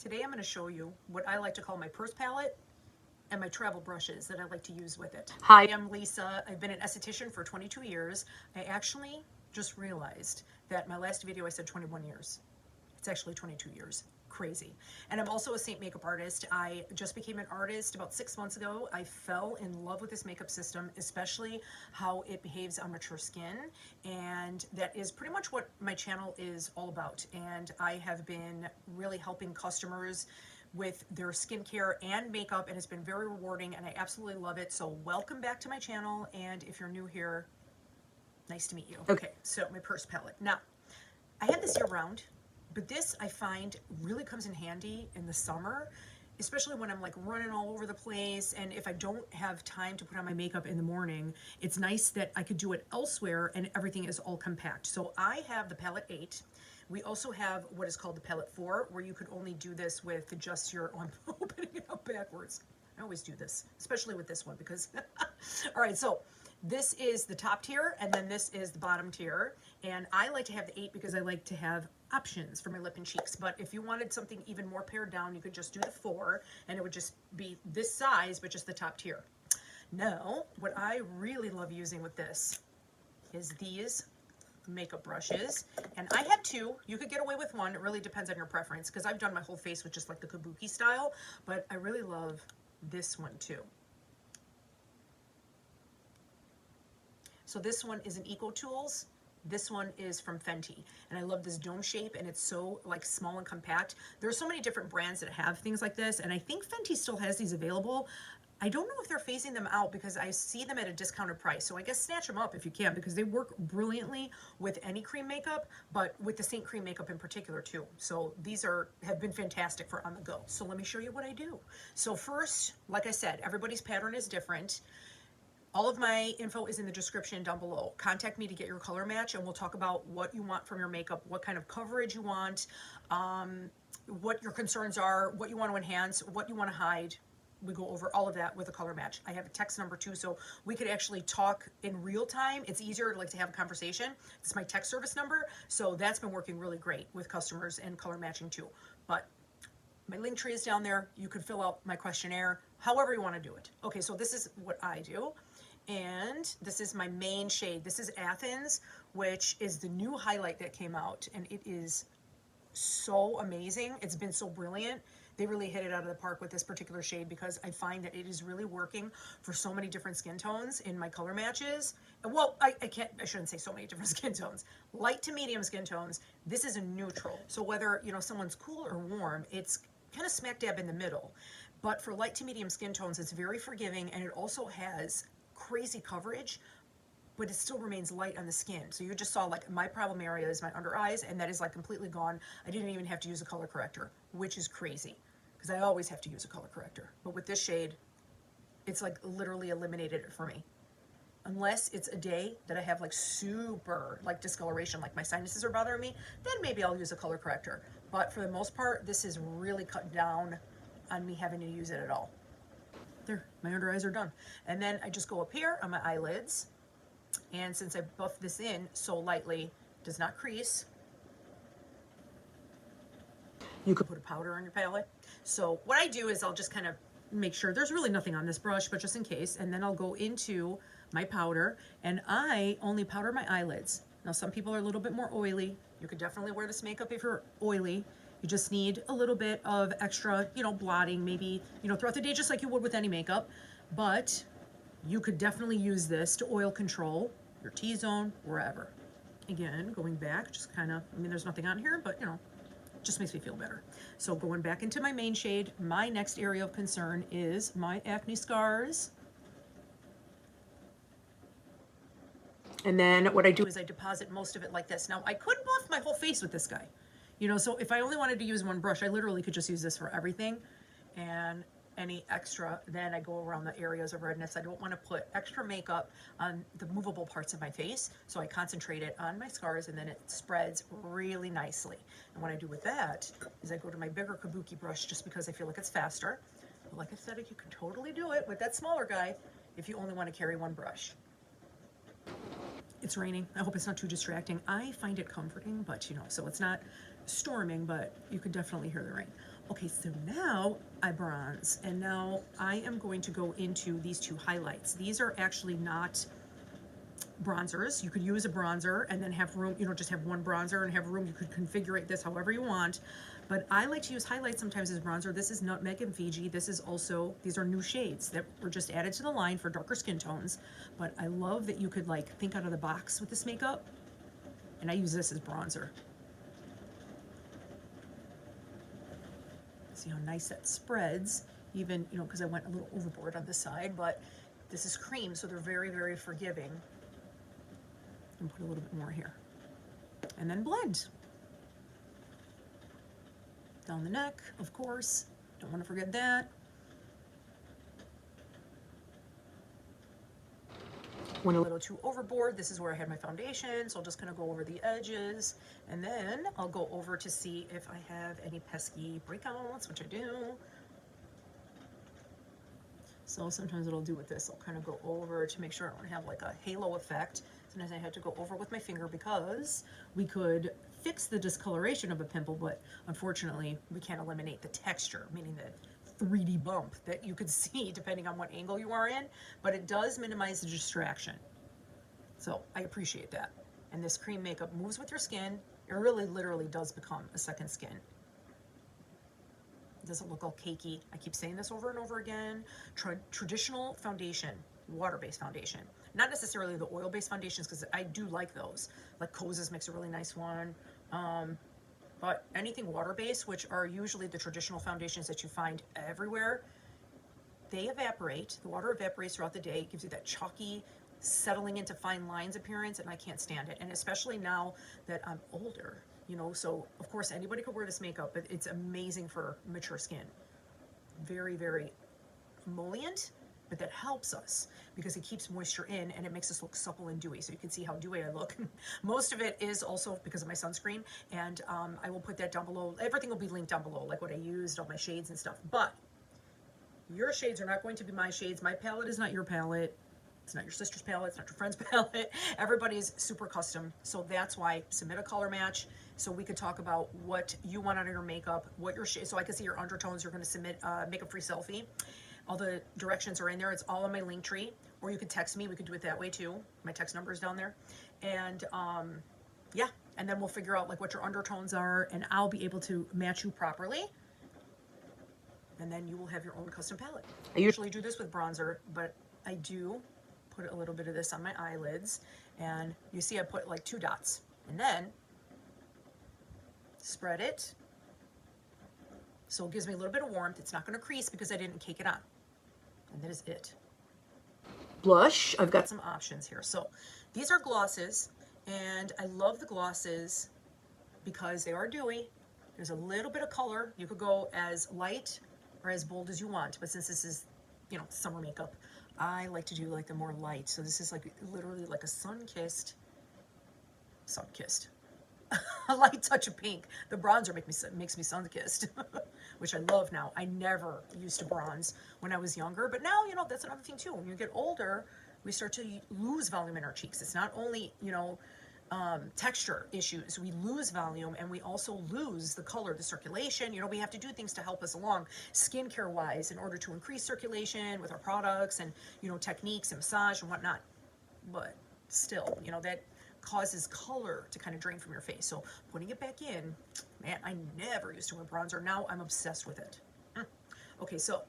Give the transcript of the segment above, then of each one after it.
Today I'm going to show you what I like to call my purse palette and my travel brushes that I like to use with it. Hi, I'm Lisa. I've been an esthetician for 22 years. I actually just realized that my last video I said 21 years. It's actually 22 years. Crazy. And I'm also a Seint makeup artist. I just became an artist about 6 months ago. I fell in love with this makeup system, especially how it behaves on mature skin. And that is pretty much what my channel is all about. And I have been really helping customers with their skincare and makeup, and it's been very rewarding, and I absolutely love it. So welcome back to my channel. And if you're new here, nice to meet you. Okay, so my purse palette. Now, I have this year round. But this, I find, really comes in handy in the summer, especially when I'm like running all over the place. And if I don't have time to put on my makeup in the morning, it's nice that I could do it elsewhere and everything is all compact. So I have the palette 8. We also have what is called the palette 4, where you could only do this with just your, oh, I'm opening it up backwards. I always do this, especially with this one because, all right, so this is the top tier and then this is the bottom tier. And I like to have the 8 because I like to have options for my lip and cheeks. But if you wanted something even more pared down, you could just do the 4 and it would just be this size, but just the top tier. Now, what I really love using with this is these makeup brushes. And I have 2. You could get away with 1. It really depends on your preference because I've done my whole face with just like the kabuki style, but I really love this one too. So this one is an Eco Tools. This one is from Fenty, and I love this dome shape, and it's so like small and compact. There are so many different brands that have things like this, and I think Fenty still has these available. I don't know if they're phasing them out because I see them at a discounted price. So I guess snatch them up if you can because they work brilliantly with any cream makeup, but with the Seint cream makeup in particular too. So these have been fantastic for on the go. So let me show you what I do. So first, like I said, everybody's pattern is different. All of my info is in the description down below. Contact me to get your color match, and we'll talk about what you want from your makeup, what kind of coverage you want, what your concerns are, what you want to enhance, what you want to hide. We go over all of that with a color match. I have a text number too, so we could actually talk in real time. It's easier to have a conversation. It's my text service number, so that's been working really great with customers and color matching too. But my link tree is down there. You could fill out my questionnaire, however you want to do it. Okay, so this is what I do. And this is my main shade. This is Athens, which is the new highlight that came out, and it is so amazing. It's been so brilliant. They really hit it out of the park with this particular shade because I find that it is really working for so many different skin tones in my color matches. Well, I shouldn't say so many different skin tones. Light to medium skin tones. This is a neutral. So whether, someone's cool or warm, it's kind of smack dab in the middle. But for light to medium skin tones, it's very forgiving, and it also has crazy coverage, but it still remains light on the skin. So you just saw like my problem area is my under eyes, and that is like completely gone. I didn't even have to use a color corrector, which is crazy because I always have to use a color corrector. But with this shade, it's like literally eliminated it for me. Unless it's a day that I have like super like discoloration, like my sinuses are bothering me, then maybe I'll use a color corrector. But for the most part, this is really cut down on me having to use it at all. There, my under eyes are done. And then I just go up here on my eyelids. And since I buff this in so lightly, it does not crease. You could put a powder on your palette. So what I do is I'll just kind of make sure there's really nothing on this brush, but just in case. And then I'll go into my powder, and I only powder my eyelids. Now, some people are a little bit more oily. You could definitely wear this makeup if you're oily. You just need a little bit of extra, blotting, maybe, throughout the day, just like you would with any makeup. But you could definitely use this to oil control your T-zone, wherever. Again, going back, just kind of, there's nothing on here, but, just makes me feel better. So going back into my main shade, my next area of concern is my acne scars. And then what I do is I deposit most of it like this. Now, I could buff my whole face with this guy. So if I only wanted to use one brush, I literally could just use this for everything. And any extra, then I go around the areas of redness. I don't want to put extra makeup on the movable parts of my face. So I concentrate it on my scars, and then it spreads really nicely. And what I do with that is I go to my bigger kabuki brush just because I feel like it's faster. But like I said, you can totally do it with that smaller guy if you only want to carry one brush. It's raining. I hope it's not too distracting. I find it comforting, but so it's not storming, but you could definitely hear the rain. Okay, so now I bronze, and now I am going to go into these two highlights. These are actually not bronzers. You could use a bronzer and then have room, you know, just have one bronzer and have room. You could configure this however you want. But I like to use highlights sometimes as bronzer. This is Nutmeg and Figi. This is also, these are new shades that were just added to the line for darker skin tones. But I love that you could like think out of the box with this makeup. And I use this as bronzer. See how nice that spreads, even, you know, because I went a little overboard on this side, but this is cream, so they're very, very forgiving. And put a little bit more here. And then blend. Down the neck, of course. Don't want to forget that. Went a little too overboard. This is where I had my foundation, so I'll just kind of go over the edges. And then I'll go over to see if I have any pesky breakouts, which I do. So sometimes what I'll do with this, I'll kind of go over to make sure I don't have like a halo effect. Sometimes I had to go over with my finger because we could fix the discoloration of a pimple, but unfortunately we can't eliminate the texture, meaning the 3D bump that you could see depending on what angle you are in, but it does minimize the distraction. So I appreciate that. And this cream makeup moves with your skin. It really literally does become a second skin. It doesn't look all cakey. I keep saying this over and over again. Traditional foundation, water-based foundation. Not necessarily the oil-based foundations, because I do like those. Like Kosas makes a really nice one. But anything water-based, which are usually the traditional foundations that you find everywhere, they evaporate. The water evaporates throughout the day. It gives you that chalky, settling into fine lines appearance, and I can't stand it. And especially now that I'm older, you know, so of course anybody could wear this makeup, but it's amazing for mature skin. Very, very emollient, but that helps us because it keeps moisture in and it makes us look supple and dewy. So you can see how dewy I look. Most of it is also because of my sunscreen, and I will put that down below. Everything will be linked down below, like what I used, all my shades and stuff. But your shades are not going to be my shades. My palette is not your palette. It's not your sister's palette. It's not your friend's palette. Everybody's super custom. So that's why submit a color match so we could talk about what you want out of your makeup, what your shade, so I can see your undertones. You're going to submit a makeup-free selfie. All the directions are in there. It's all on my link tree, or you could text me. We could do it that way too. My text number is down there. And yeah, and then we'll figure out like what your undertones are, and I'll be able to match you properly. And then you will have your own custom palette. I usually do this with bronzer, but I do put a little bit of this on my eyelids, and you see I put like 2 dots, and then spread it so it gives me a little bit of warmth. It's not going to crease because I didn't cake it on. And that is it. Blush, I've got some options here. So these are glosses, and I love the glosses because they are dewy. There's a little bit of color. You could go as light or as bold as you want, but since this is, you know, summer makeup, I like to do like the more light. So this is like literally like a sun-kissed, a light touch of pink. The bronzer makes me sun-kissed, which I love now. I never used to bronze when I was younger, but now, you know, that's another thing too. When you get older, we start to lose volume in our cheeks. It's not only, you know, texture issues. We lose volume, and we also lose the color, the circulation. You know, we have to do things to help us along skincare wise in order to increase circulation with our products and, you know, techniques and massage and whatnot. But still, you know, that causes color to kind of drain from your face. So putting it back in, man, I never used to wear bronzer. Now I'm obsessed with it. Okay, so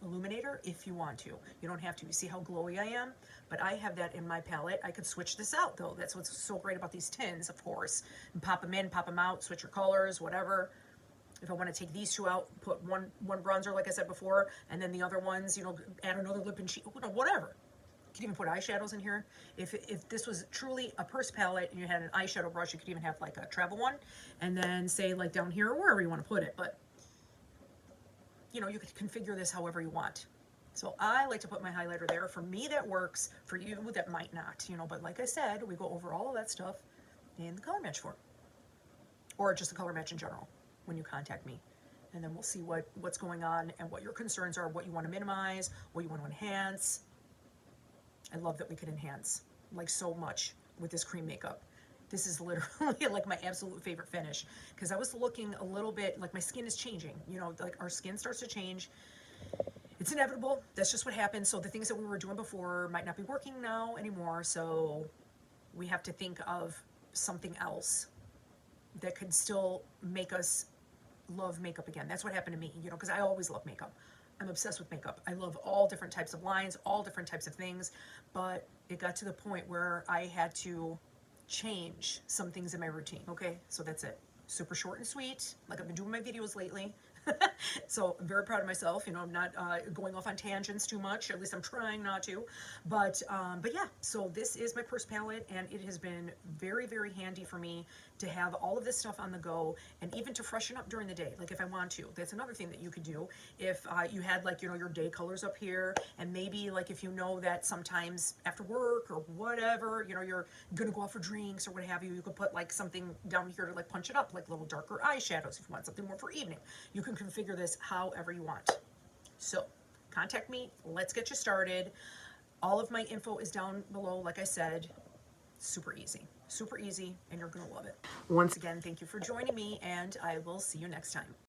illuminator if you want to. You don't have to. You see how glowy I am? But I have that in my palette. I could switch this out though. That's what's so great about these tins, of course. And pop them in, pop them out, switch your colors, whatever. If I want to take these 2 out, put one bronzer, like I said before, and then the other ones, you know, add another lip and cheek, whatever. You could even put eyeshadows in here. If this was truly a purse palette and you had an eyeshadow brush, you could even have like a travel one, and then say like down here or wherever you want to put it. But you know, you could configure this however you want. So I like to put my highlighter there. For me, that works. For you, that might not, you know, but like I said, we go over all of that stuff in the color match form, or just the color match in general when you contact me. And then we'll see what's going on and what your concerns are, what you want to minimize, what you want to enhance. I love that we could enhance like so much with this cream makeup. This is literally like my absolute favorite finish, because I was looking a little bit like my skin is changing, you know, like our skin starts to change. It's inevitable. That's just what happens. So the things that we were doing before might not be working now anymore. So we have to think of something else that could still make us love makeup again. That's what happened to me, you know, because I always love makeup. I'm obsessed with makeup. I love all different types of lines, all different types of things, but it got to the point where I had to change some things in my routine. Okay, so that's it. Super short and sweet, like I've been doing my videos lately. So I'm very proud of myself. You know, I'm not going off on tangents too much. At least I'm trying not to. But yeah. So this is my purse palette, and it has been very, very handy for me to have all of this stuff on the go, and even to freshen up during the day. Like if I want to, that's another thing that you could do. If you had like, you know, your day colors up here, and maybe like if you know that sometimes after work or whatever, you know, you're gonna go out for drinks or what have you, you could put like something down here to like punch it up, like little darker eyeshadows if you want something more for evening. You can configure this however you want. So contact me, let's get you started. All of my info is down below, like I said. Super easy, and you're gonna love it. Once again, thank you for joining me, and I will see you next time.